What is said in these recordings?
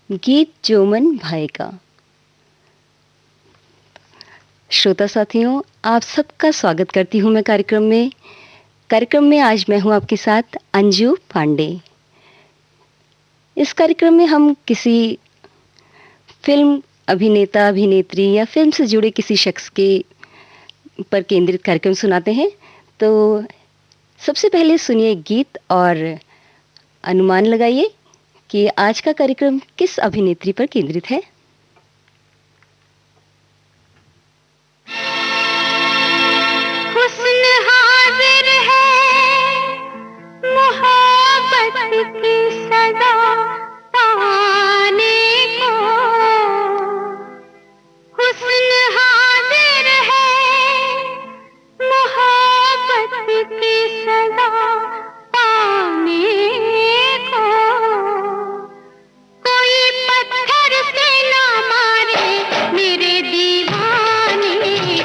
गीत जोमन भाई का। श्रोता साथियों, आप सबका स्वागत करती हूँ मैं कार्यक्रम में आज मैं हूँ आपके साथ अंजू पांडे। इस कार्यक्रम में हम किसी फिल्म अभिनेता अभिनेत्री या फिल्म से जुड़े किसी शख्स के पर केंद्रित कार्यक्रम सुनाते हैं। तो सबसे पहले सुनिए गीत और अनुमान लगाइए कि आज का कार्यक्रम किस अभिनेत्री पर केंद्रित है। हुस्न हाजिर है मोहब्बत की सदा पाने को, हुस्न हाजिर है मोहब्बत की सदा पाने को। कोई पत्थर से ना मारे मेरे दीवाने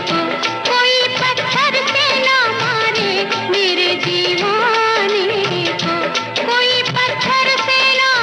को, कोई पत्थर से ना मारे मेरे दीवाने को, कोई पत्थर से ना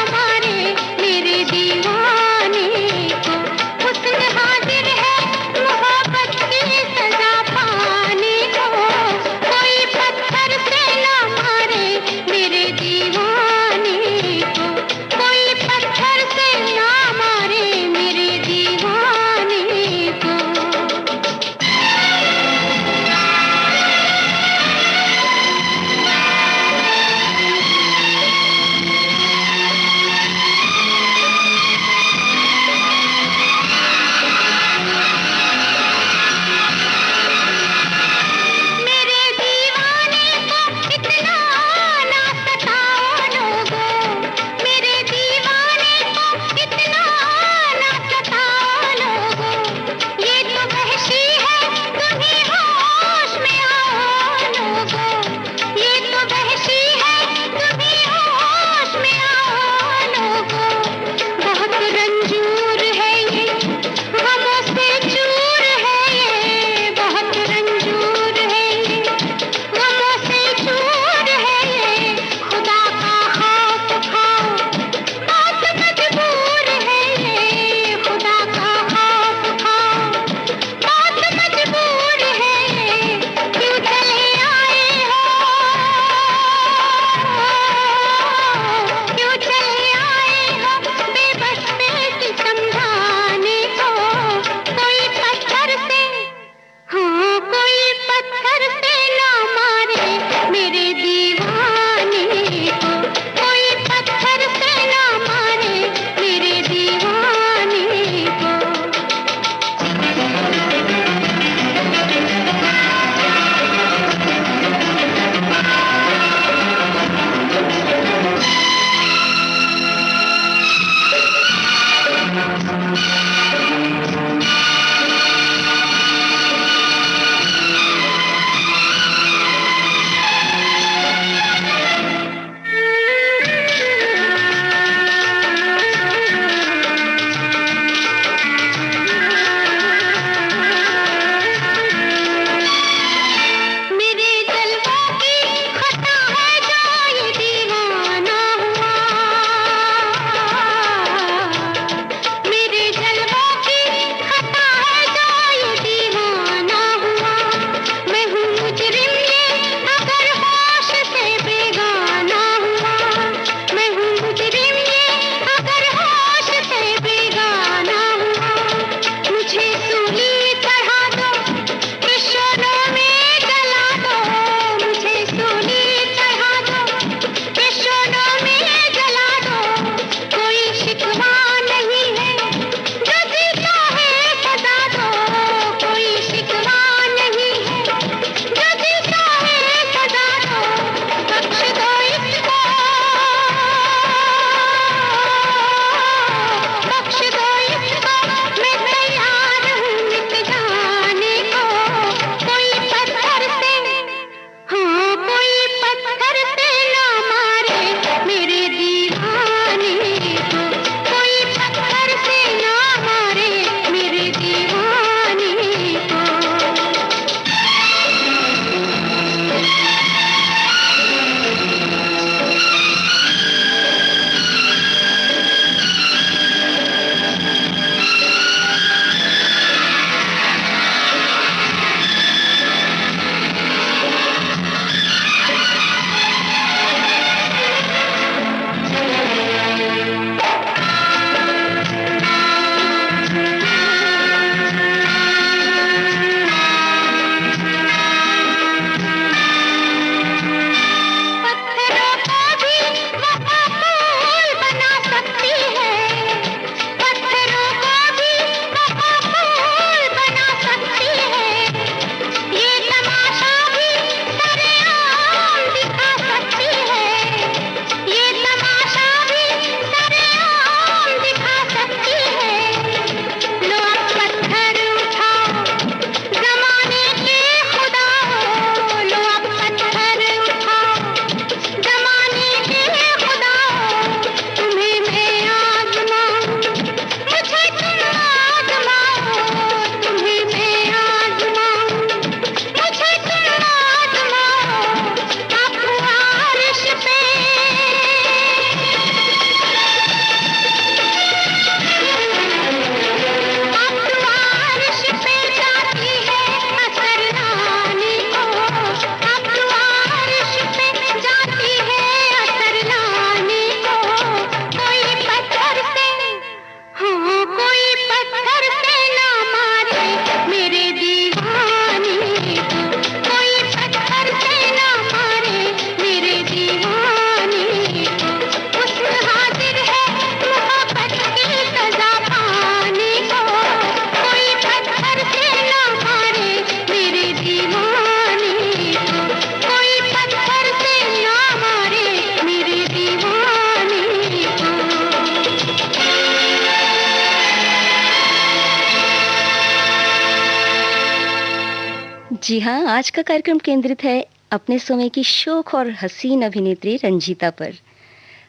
जी हाँ, आज का कार्यक्रम केंद्रित है अपने समय की शोख और हसीन अभिनेत्री रंजीता पर।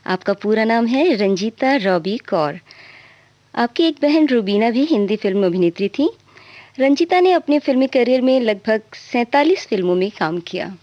आपका पूरा नाम है रंजीता रॉबी कौर। आपकी एक बहन रूबीना भी हिंदी फिल्म अभिनेत्री थी। रंजीता ने अपने फिल्मी करियर में लगभग 47 फिल्मों में काम किया।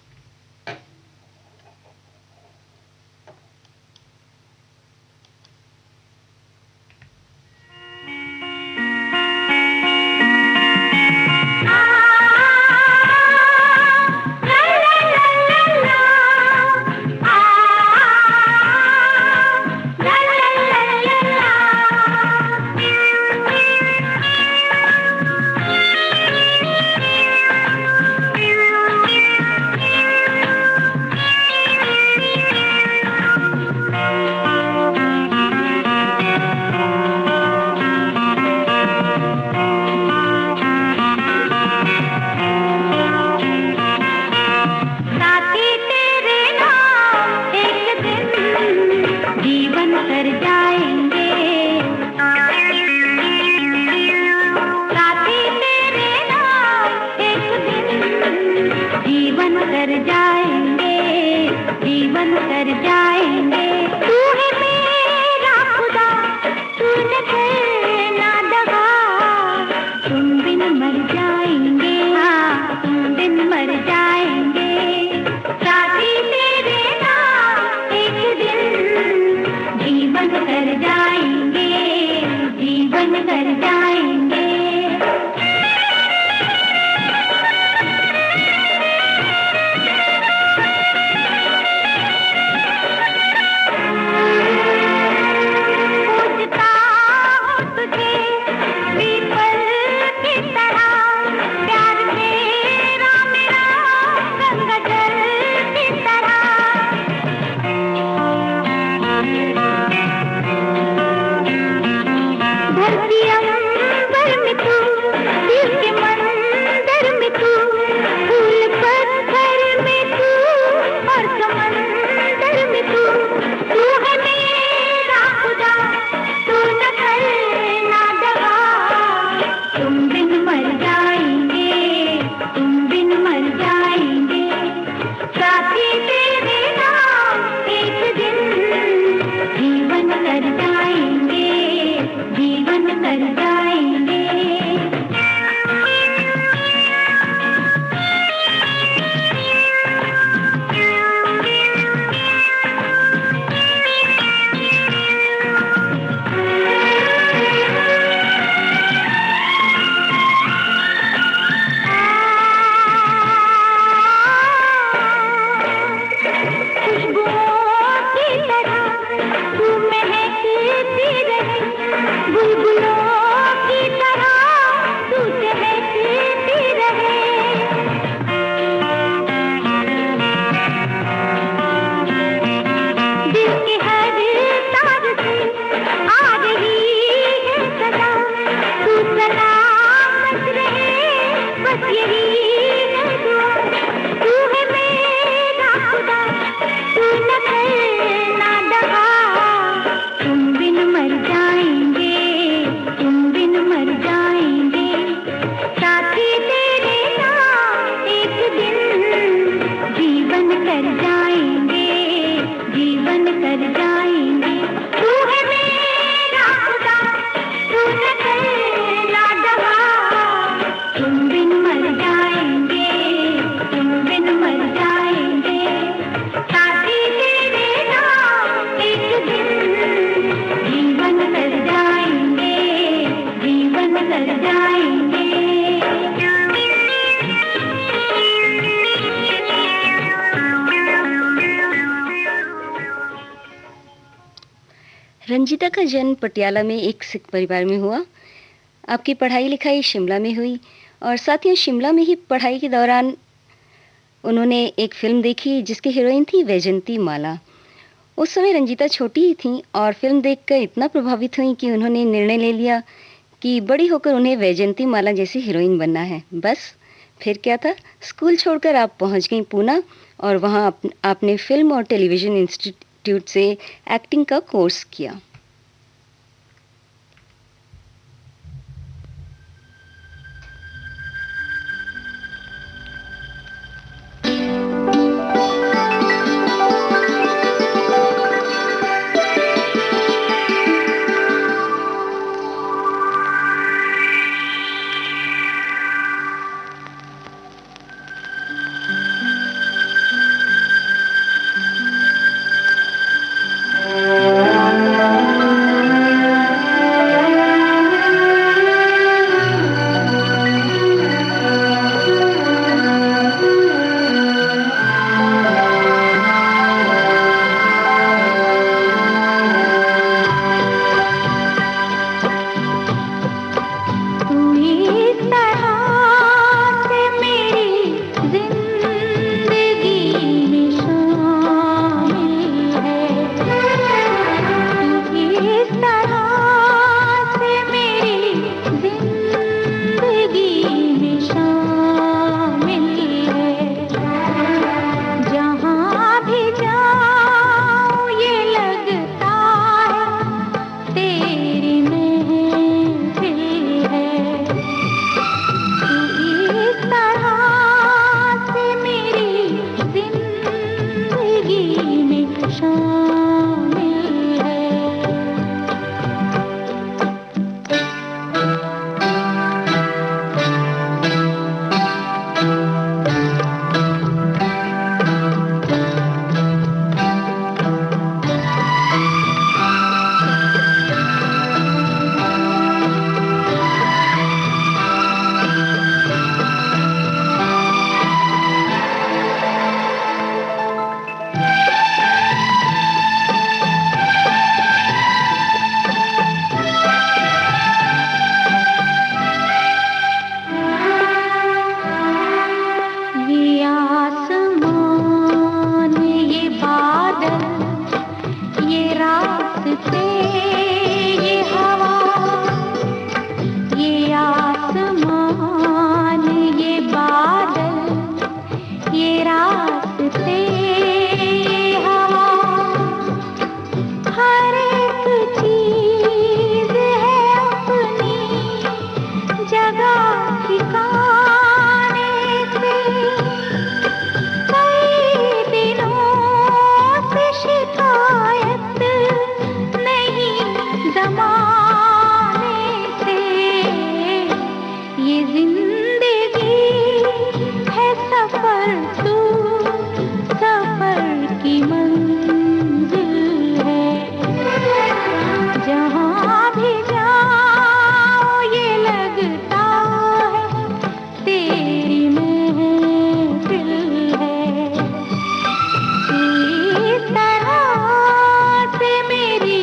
रंजीता का जन्म पटियाला में एक सिख परिवार में हुआ। आपकी पढ़ाई लिखाई शिमला में हुई और साथियों शिमला में ही पढ़ाई के दौरान उन्होंने एक फिल्म देखी जिसकी हीरोइन थी वैजंती माला। उस समय रंजीता छोटी ही थीं और फिल्म देखकर इतना प्रभावित हुई कि उन्होंने निर्णय ले लिया कि बड़ी होकर उन्हें वैजंती माला जैसी हीरोइन बनना है। बस फिर क्या था, स्कूल छोड़कर आप पहुंच गईं पूना और वहां आपने फिल्म और टेलीविज़न इंस्टीट्यूट से एक्टिंग का कोर्स किया। रास्ते ये हवा, ये आसमान, ये बादल, ये रास्ते ये हवा, हर एक चीज है अपनी जगह ठिकाने पे। कई दिनों से शिकायत नहीं जमाने से, ये जिंदगी है सफर, तू सफर की मंजिल है। जहाँ भी जाओ ये लगता है तेरी महफिल है। तू इस तरह से मेरी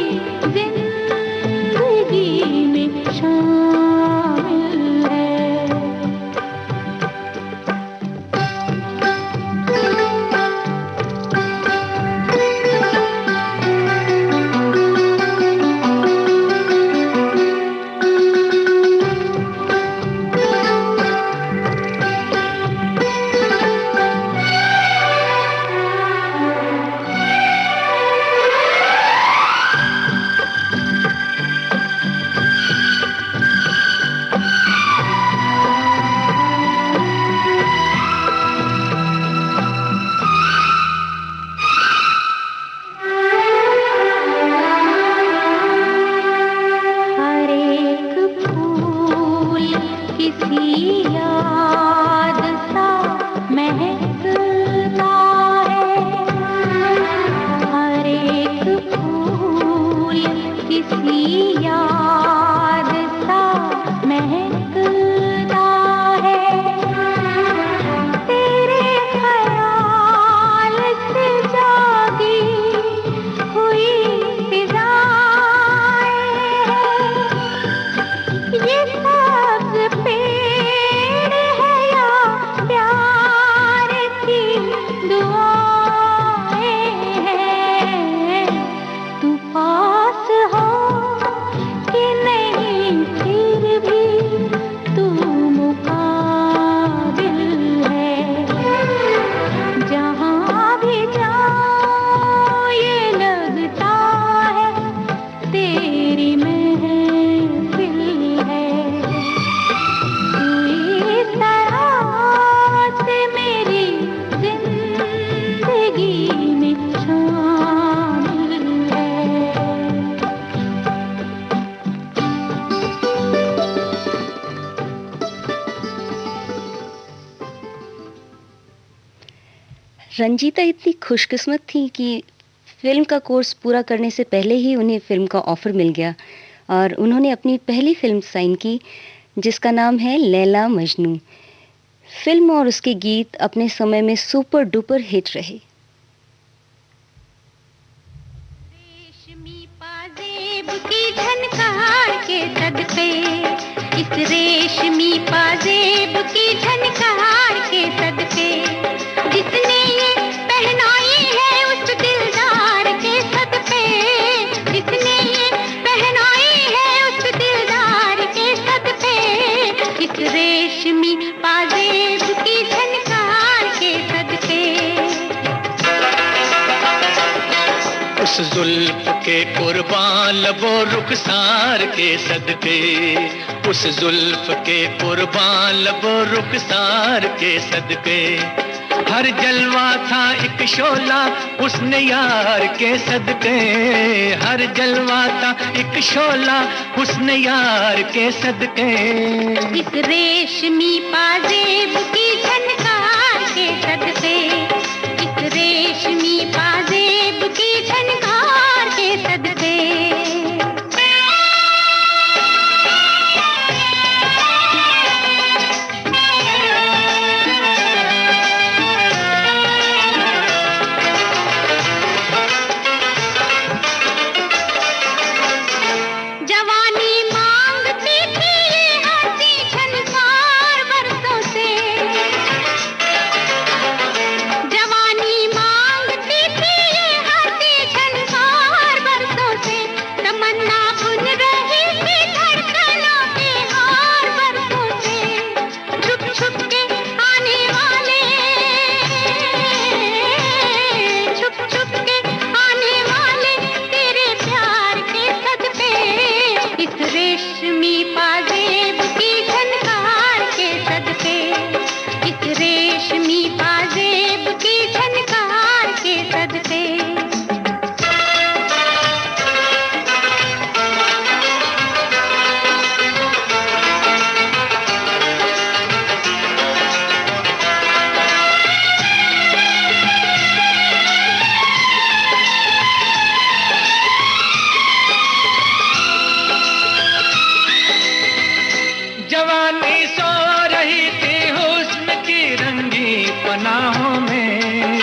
जिंदगी में शामिल है। हर एक फूल किसी याद सा महकता है, हर एक फूल किसी याद सा महकता है। तेरे ख्याल से जागी हुई फिजाएं हैं, ये सब्ज़ पेड़ है या प्यार की दुआएं हैं। तू पास हो कि नहीं फिर भी तू मुकाबिल है। जहाँ भी जाओ ये लगता है तेरी महफिल है। तू इस तरह से मेरी जिंदगी में शामिल है। रंजीता इतनी खुशकिस्मत थी कि फिल्म का कोर्स पूरा करने से पहले ही उन्हें फिल्म का ऑफर मिल गया और उन्होंने अपनी पहली फिल्म साइन की, जिसका नाम है लैला मजनू। फिल्म और उसके गीत अपने समय में सुपर डुपर हिट रहे। रेशमी पाजेब की झनकार के सदके, इस रेशमी पाजेब की झनकार के सदके, जिसने ये पहनाई है उस दिलदार के सदके, जिसने ये पहनाई है उस दिलदार के सदके, इस रेशमी पाजेब की झनकार के सदके। उस जुल्फ के कुर्बान लबो रुखसार के सदके, उस जुल्फ के कुर्बान लबो रुखसार के सदके, हर जलवा था एक शोला उसने यार के सदके, हर जलवा था एक शोला उसने यार के सदके। इस रेशमी पाजेब की झनकार के सदके, इस रेशमी पाजेब की झनकार के सदके। जवानी मांगती थी ये हंसी झनकार बरसों से, जवानी मांगती थी जवानी सो रही थी हुस्न की रंगी पनाहों में,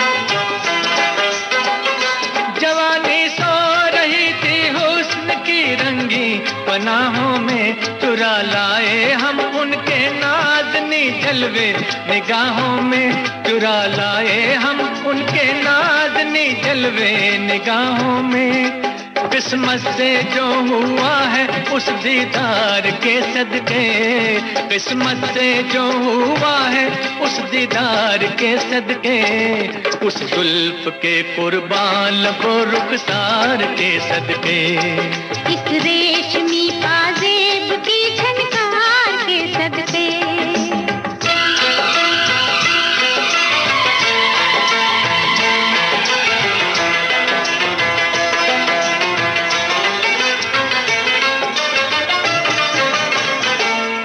जवानी सो रही थी हुस्न की रंगी पनाहों में, चुरा लाए हम उनके नाज़नी जलवे निगाहों में, चुरा लाए हम उनके नाज़नी जलवे निगाहों में। किस्मत से जो हुआ है उस दीदार के सदके, किस्मत से जो हुआ है उस दीदार के सदके, उस जुल्फ के कुर्बान लबो रुखसार के सदके, इस रेशमी पाजेब की झनकार के सदके।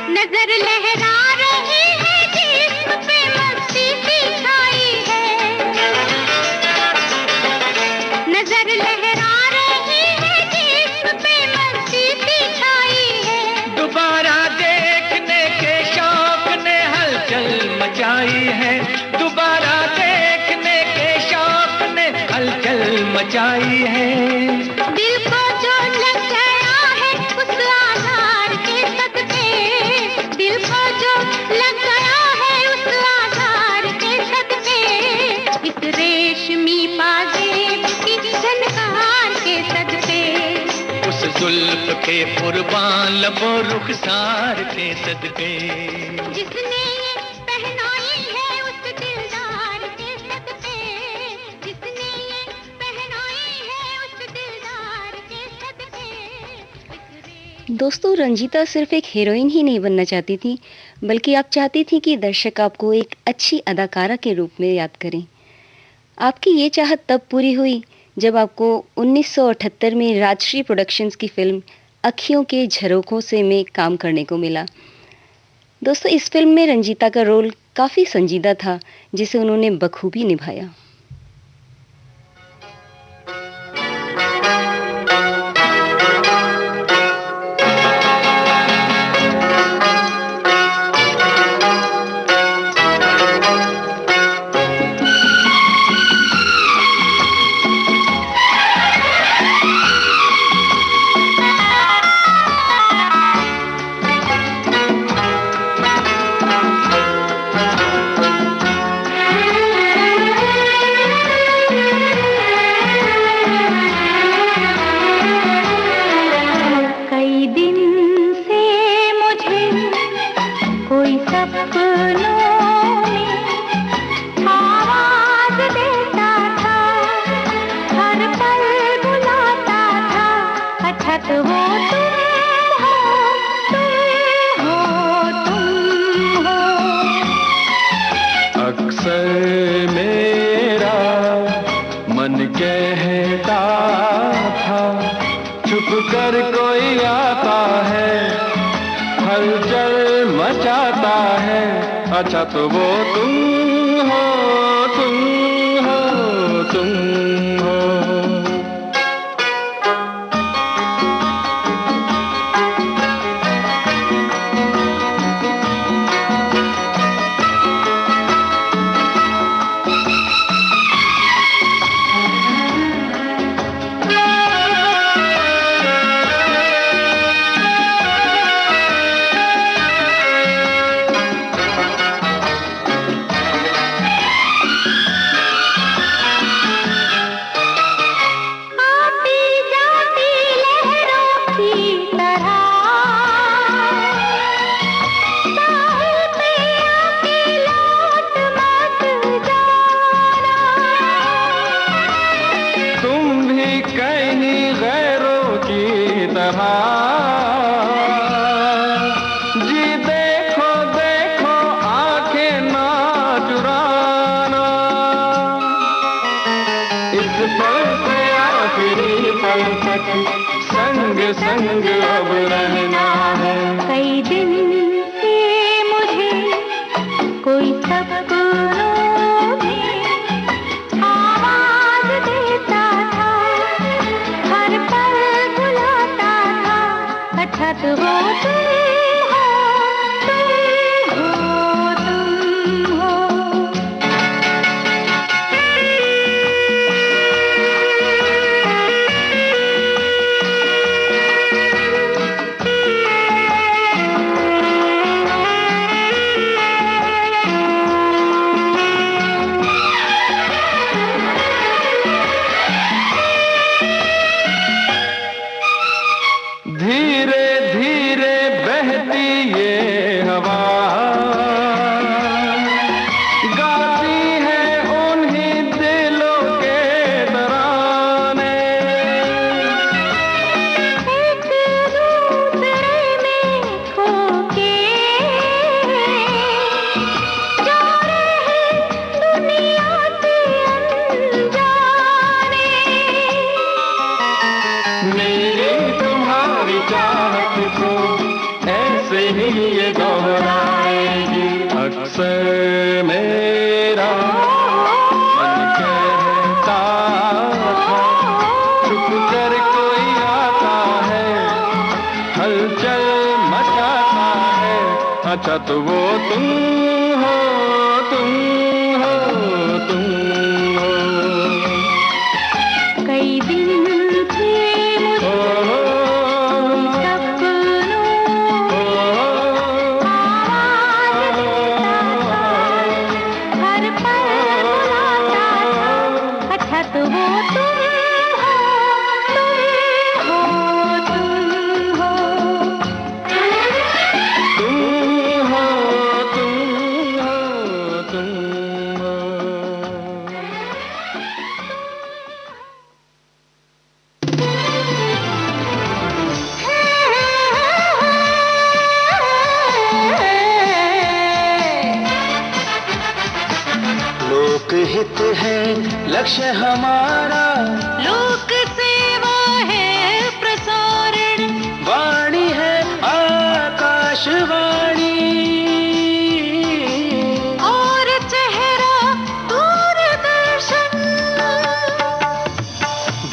नजर लहरा रही है जिस्म पे मस्ती सी छाई है, नजर लहरा रही है जिस्म पे मस्ती सी छाई है, दोबारा देखने के शौक ने हलचल मचाई है, दोबारा देखने के शौक ने हलचल मचाई है। दिल को जो लग गया है उस आधार के सदके, दिल को जो लग गया है उस आधार के सदके, इस रेशमी पाजेब की झनकार के सदके, उस जुल्फ के कुर्बान लबो रुखसार के सदके, जिसने ये पहनाई है उस दिलदार के सदके, जिसने ये पहनाई है उस दिलदार के सदके। दोस्तों, रंजीता सिर्फ एक हीरोइन ही नहीं बनना चाहती थी, बल्कि आप चाहती थी कि दर्शक आपको एक अच्छी अदाकारा के रूप में याद करें। आपकी ये चाहत तब पूरी हुई जब आपको 1978 में राजश्री प्रोडक्शंस की फिल्म अखियों के झरोखों से में काम करने को मिला। दोस्तों, इस फिल्म में रंजीता का रोल काफ़ी संजीदा था, जिसे उन्होंने बखूबी निभाया। कई दिन से मुझे कोई सपनों में आवाज देता था, हर पल बुलाता था, अच्छा तो वो तुम हो, तुम हो। अक्सर मेरा मन कहता था, छुप कर कोई आता है, हलचल मचाता है, अच्छा तो वो तुम हो, तुम हो, तुम हो। आती जाती लहरों की तरह साहिल पे आके लौट मत जाना। तुम भी कहीं गैरों की तरह जी देखो देखो आंखें ना चुराना, इस पल से आखिरी पल तक संग संग अब रहना है। कई दिन से मुझे कोई सपनों में आवाज देता था, हर पल बुलाता था, अच्छा तो वो तुम हो, तुम से मेरा मन कहता था, छुप कर कोई आता है, हलचल मचाता है। अच्छा तो वो तुम हो, तुम हो, तुम हो। कई दिन थे मुझे सपनों आवाज देता था, हर पल बुलाता था। अच्छा तो वो तुम हो, तुम हो, तुम हो। तुम हो, तुम हो, तुम हो। लोकहित है लक्ष्य हमारा, लोक सेवा है प्रसारण, वाणी है आकाशवाणी। और चेहरा दूरदर्शन।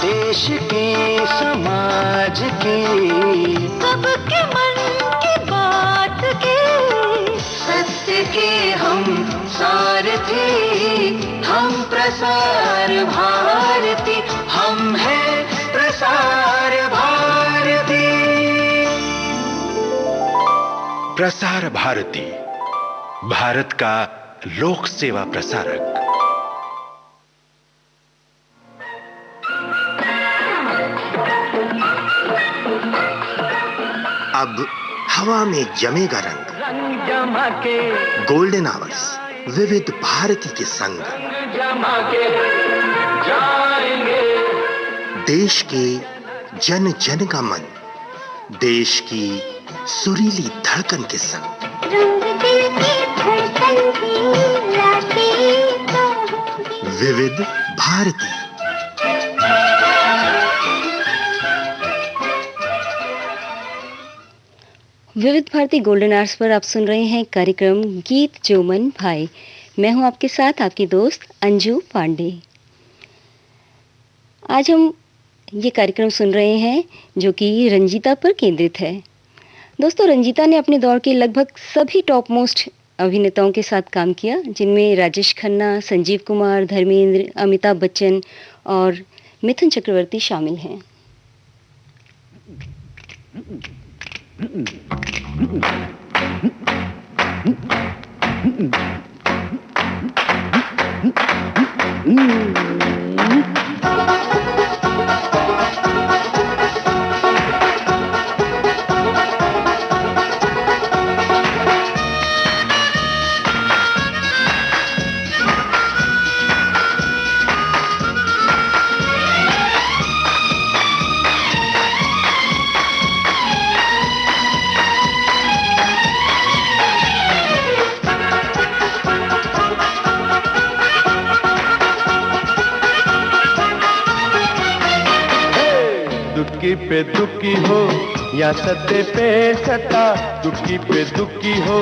देश की समाज की सबके मन की बात के, सत्य के हम सारथी, हम प्रसार भारती, हम हैं प्रसार भारती। प्रसार भारती, भारत का लोक सेवा प्रसारक। अब हवा में जमेगा रंग, रंग जमा के, गोल्डन आवर्स विविध भारती के संग। जमा के जाएंगे, देश के जन जन का मन, देश की सुरीली धड़कन के संग। रंग दिल की धड़कन की लाते तो होंगे। विविध भारती। विविध भारती गोल्डन आवर्स पर आप सुन रहे हैं कार्यक्रम गीत जो मन भाई। मैं हूं आपके साथ आपकी दोस्त अंजू पांडे। आज हम ये कार्यक्रम सुन रहे हैं जो कि रंजीता पर केंद्रित है। दोस्तों, रंजीता ने अपने दौर के लगभग सभी टॉप मोस्ट अभिनेताओं के साथ काम किया, जिनमें राजेश खन्ना, संजीव कुमार, धर्मेंद्र, अमिताभ बच्चन और मिथुन चक्रवर्ती शामिल हैं। दुक्की पे दुक्की हो या सत्ते पे सत्ता, दुक्की पे दुक्की हो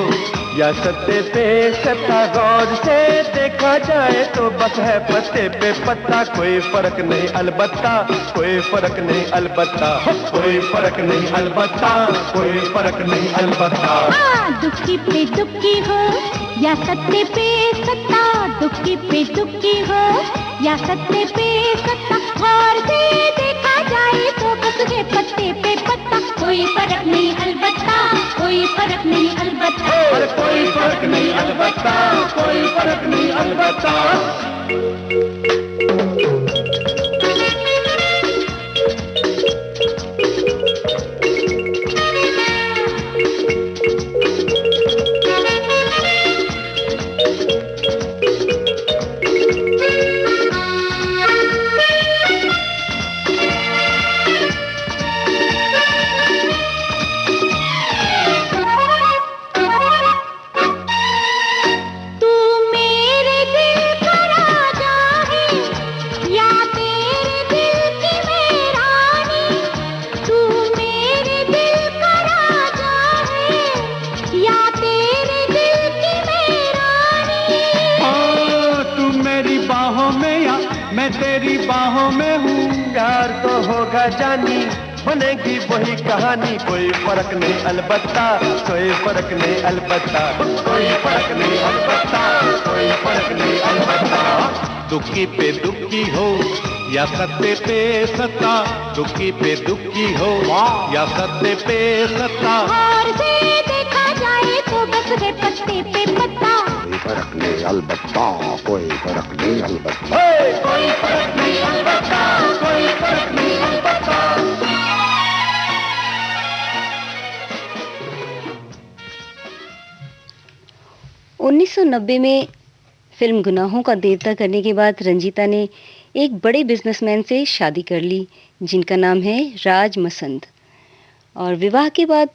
या सत्ते पे सत्ता, गौर से देखा जाए तो बस है पत्ते पे पत्ता। कोई फर्क नहीं अलबत्ता, कोई फर्क नहीं अलबत्ता, कोई फर्क नहीं अलबत्ता, कोई फर्क नहीं अलबत्ता। दुक्की पे दुक्की हो या सत्ते पे सत्ता, दुक्की पे दुक्की हो या सत्ते पे सत्ता, गौर से देखा जाए तो बस है पत्ते पे पत्ता। कोई फर्क नहीं अलबत्ता, कोई फर्क नहीं अलबत्ता, पर कोई फर्क नहीं अलबत्ता, कोई फर्क नहीं अलबत्ता। तू मेरे दिल का राजा बाहों में हूँ, प्यार तो होगा जानी, बनेगी वही कहानी, कोई फर्क नहीं अलबत्ता, कोई फर्क नहीं अलबत्ता, कोई फर्क नहीं अलबत्ता, कोई फर्क नहीं अलबत्ता। दुखी पे दुखी हो या सत्ते पे सत्ता, दुखी पे दुखी हो या सत्ते पे सत्ता, और से देखा जाए तो बस है पत्ते पे पत्ता, कोई फर्क नहीं अलबत्ता, कोई फर्क नहीं अलबत्ता, कोई फर्क नहीं अलबत्ता, कोई फर्क नहीं अलबत्ता। 1990 में फिल्म गुनाहों का देवता करने के बाद रंजीता ने एक बड़े बिजनेसमैन से शादी कर ली जिनका नाम है राज मसंद, और विवाह के बाद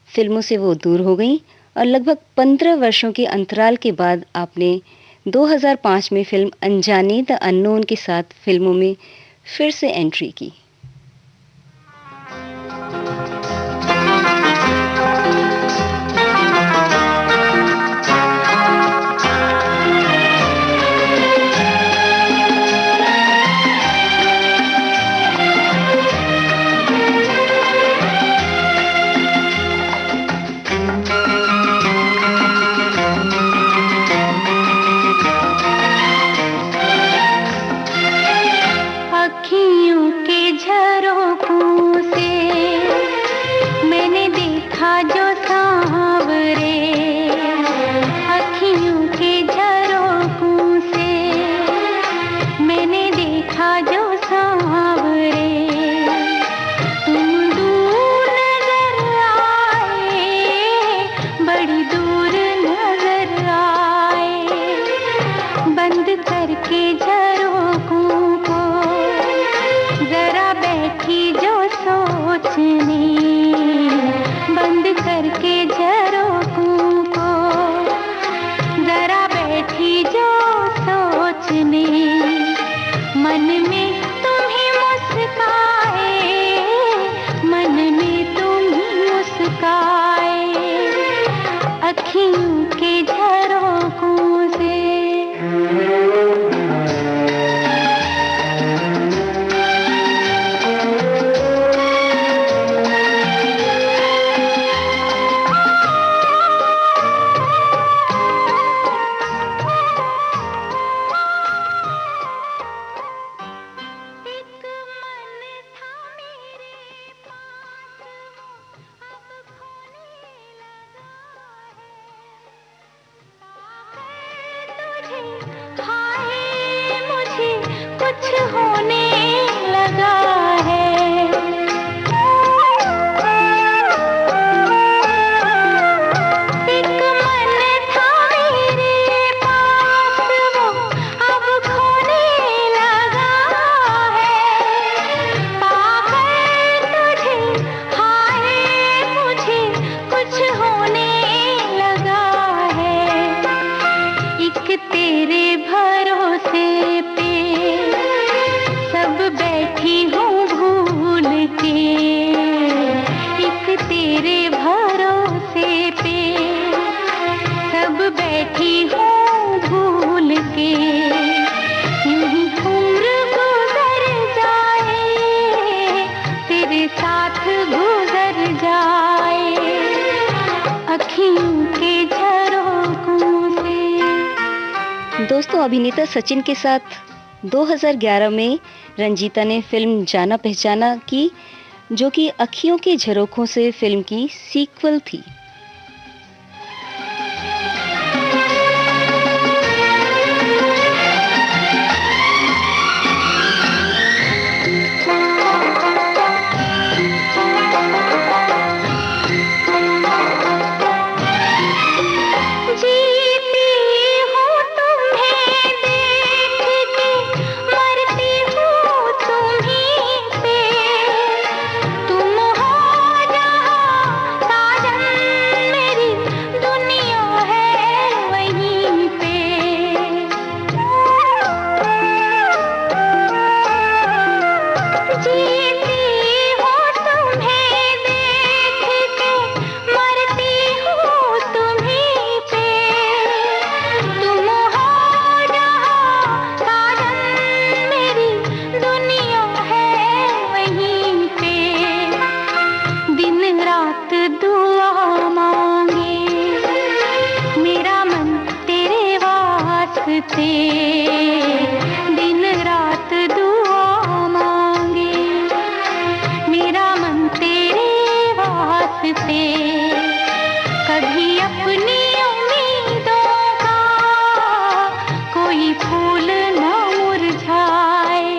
फिल्मों से वो दूर हो गई और लगभग 15 वर्षों के अंतराल के बाद आपने 2005 में फिल्म अनजाने द अननोन के साथ फिल्मों में फिर से एंट्री की। दोस्तों, अभिनेता सचिन के साथ 2011 में रंजीता ने फिल्म जाना पहचाना की, जो कि अखियों के झरोखों से फिल्म की सीक्वल थी। तुम हो जहाँ साजन से कभी अपनी उम्मीदों का कोई फूल न मुरझाए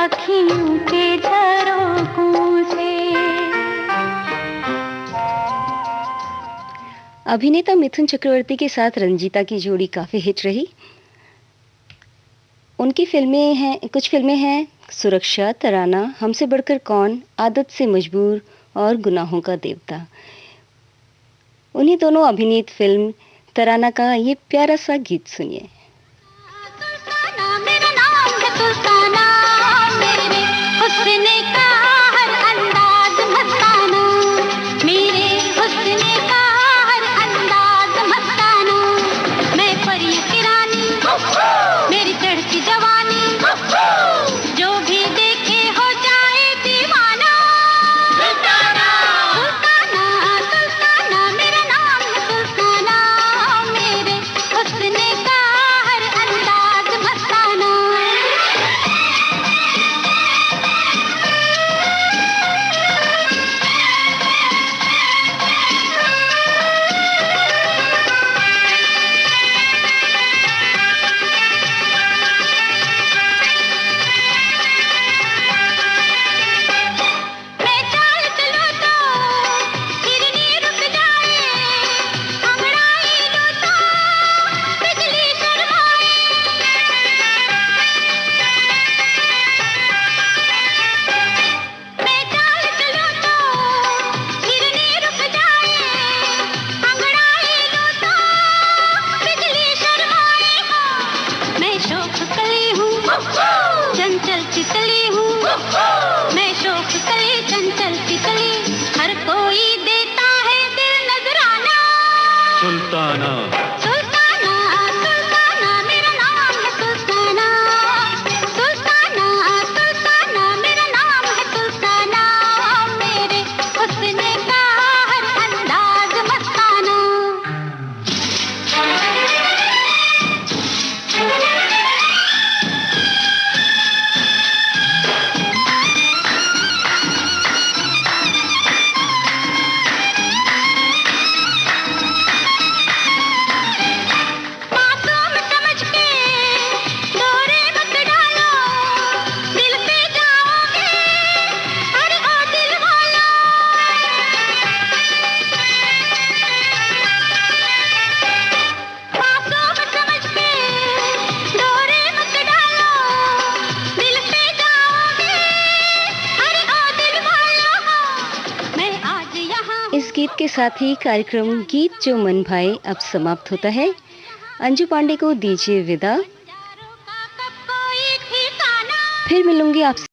अखियों के झरोखों से। अभिनेता मिथुन चक्रवर्ती के साथ रंजीता की जोड़ी काफी हिट रही। उनकी कुछ फिल्में हैं सुरक्षा, तराना, हमसे बढ़कर कौन, आदत से मजबूर और गुनाहों का देवता। उन्हीं दोनों अभिनीत फिल्म तराना का ये प्यारा सा गीत सुनिए। सुल्ताना मेरा नाम है सुल्ताना, मेरे हुस्न का हर अंदाज मस्ताना, मेरे हुस्न का हर अंदाज मस्ताना। मैं परी की रानी, मेरी चढ़ती जवानी, जो भी देखे हो जाए दीवाना। सुल्ताना सुल्ताना सुल्ताना मेरा नाम है सुल्ताना, मेरे हुस्न का हर अंदाज मस्ताना। मैं चाल चलूं तो हिरनी रुक जाए, अंगड़ाई लूं तो बिजली शर्माए। मैं चाल चलूं तो हिरनी रुक जाए, अंगड़ाई लूं तो बिजली शर्माए। मैं शौक कली हूँ, चंचल तितली हूँ, मैं शौक कली चंचल तितली, हर कोई देता है दिल नजराना। सुल्ताना सुल्ताना सुल्ताना मेरा नाम है सुल्ताना, सुल्ताना सुल्ताना मेरा नाम है सुल्ताना, मेरे हुस्न का हर अंदाज मस्ताना। मासूम समझ के डोरे मत डालो, दिल पे जाओगे अरे ओ दिल वाला। मासूम समझ के डोरे मत डालो, दिल पे जाओगे अरे ओ दिल वाला। मैं आज यहाँ इस गीत के साथ ही कार्यक्रम गीत जो मन भाए अब समाप्त होता है। अंजू पांडे को दीजिए विदा। यारों का कब कोई ठिकाना। फिर मिलूंगी आपसे